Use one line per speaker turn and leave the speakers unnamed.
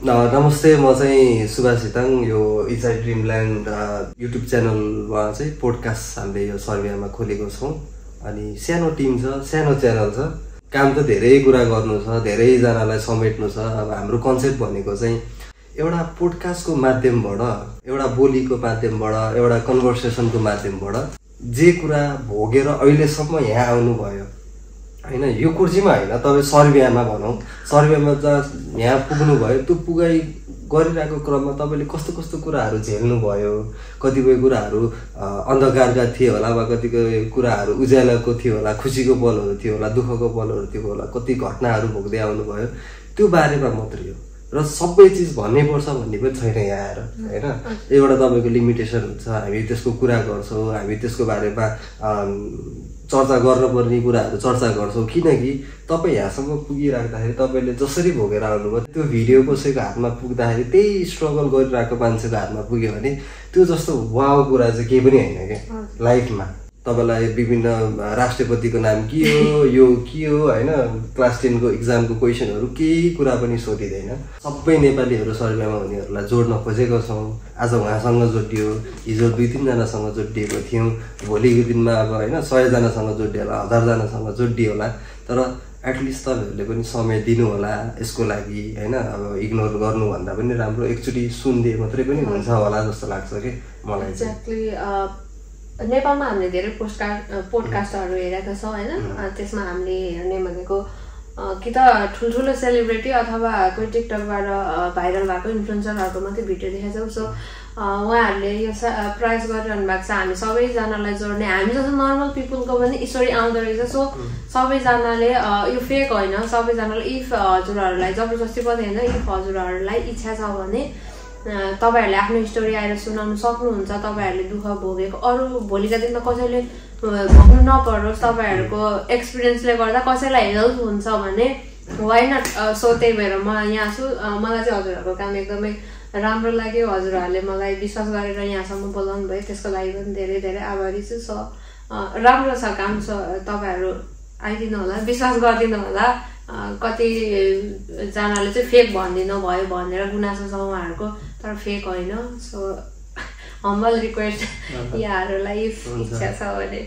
नमस्ते, म चाहिँ सुभाष हिताङ। यो इट्स ड्रिमल्यान्ड युट्युब च्यानलमा चाहिँ पोडकास्ट हामीले यो सर्बियामा खोलेको छौँ। अनि सानो टिम छ, सानो च्यानल छ। काम त धेरै कुरा गर्नु छ, धेरैजनालाई समेट्नु छ। अब हाम्रो कन्सेप्ट भनेको चाहिँ एउटा पोडकास्टको माध्यमबाट, एउटा बोलीको माध्यमबाट, एउटा कन्भर्सेसनको माध्यमबाट जे कुरा भोगेर अहिलेसम्म यहाँ आउनुभयो होइन, यो कुर्सीमा होइन, तपाईँ सर्बियामा भनौँ, सर्बियामा जहाँ यहाँ पुग्नुभयो, त्यो पुगाइ गरिरहेको क्रममा तपाईँले कस्तो कस्तो कुराहरू झेल्नुभयो, कतिपय कुराहरू अन्धकारका थिए होला, वा कतिपय कुराहरू उज्यालोको थियो होला, खुसीको पलहरू थियो होला, दुःखको पलहरू थियो होला, कति घटनाहरू भोग्दै आउनुभयो, त्यो बारेमा मात्रै हो। र सबै चिज भन्नै पर्छ भन्ने पनि छैन यहाँ आएर होइन। एउटा तपाईँको लिमिटेसन हुन्छ, हामी त्यसको कुरा गर्छौँ, हामी त्यसको बारेमा चर्चा गर्नुपर्ने कुराहरू चर्चा गर्छौँ। किनकि तपाईँ यहाँसम्म पुगिराख्दाखेरि तपाईँले जसरी भोगेर आउनुभयो, त्यो भिडियो कसैको हातमा पुग्दाखेरि त्यही स्ट्रगल गरिरहेको मान्छेको हातमा पुग्यो भने त्यो जस्तो वाउ कुरा चाहिँ केही पनि होइन क्या लाइफमा। तपाईँलाई विभिन्न राष्ट्रपतिको नाम के हो, यो के हो होइन, क्लास 10को इक्जामको क्वेसनहरू केही कुरा पनि सोधिँदैन। सबै नेपालीहरू सर्बियामा हुनेहरूलाई जोड्न खोजेको छौँ। आज उहाँसँग जोडियो, हिजो 2-3जनासँग जोडिएको थियौँ, भोलिको दिनमा अब होइन 100जनासँग जोडियो होला, 1000जनासँग जोडियो होला। तर एटलिस्ट तपाईँहरूले पनि समय दिनु होला यसको लागि होइन। अब इग्नोर गर्नुभन्दा पनि राम्रो एकचोटि सुनिदिए मात्रै पनि हुन्छ होला जस्तो लाग्छ कि मलाई।
एक्ज्याक्टली। नेपालमा हामीले धेरै पोडकास्टहरू हेरेका छौँ होइन। त्यसमा हामीले हेर्ने भनेको कि त ठुल्ठुलो सेलिब्रिटी अथवा कोही टिकटकबाट भाइरल भएको इन्फ्लुएन्सरहरूको मात्रै भिडियो देखाएको छौँ। सो उहाँहरूले यो प्रयास गरिरहनु भएको छ हामी सबैजनालाई जोड्ने, हामी जस्तो नर्मल पिपुलको पनि स्टोरी आउँदो रहेछ। सो सबैजनाले यो फेक होइन, सबैजनाले इफ हजुरहरूलाई जबरजस्ती पनि होइन, इफ हजुरहरूलाई इच्छा छ भने तपाईँहरूले आफ्नो स्टोरी आएर सुनाउनु सक्नुहुन्छ। तपाईँहरूले दुःख भोगेको अरू भोलिका दिनमा कसैले भोग्नु नपरोस्, तपाईँहरूको एक्सपिरियन्सले गर्दा कसैलाई हेल्प हुन्छ भने वाइ नट। सो त्यही भएर म यहाँ छु। मलाई चाहिँ हजुरहरूको काम एकदमै राम्रो लाग्यो। हजुरहरूले मलाई विश्वास गरेर यहाँसम्म बोलाउनु भयो, त्यसको लागि पनि धेरै धेरै आभारी छु। सो राम्रो छ काम। सो तपाईँहरू आइदिनु होला, विश्वास गरिदिनु होला। कतिजनाले चाहिँ फेक भनिदिनु भयो भनेर गुनासो छ उहाँहरूको, तर फेक होइन। सो हम्बल रिक्वेस्ट यहाँहरूलाई इच्छा छ भने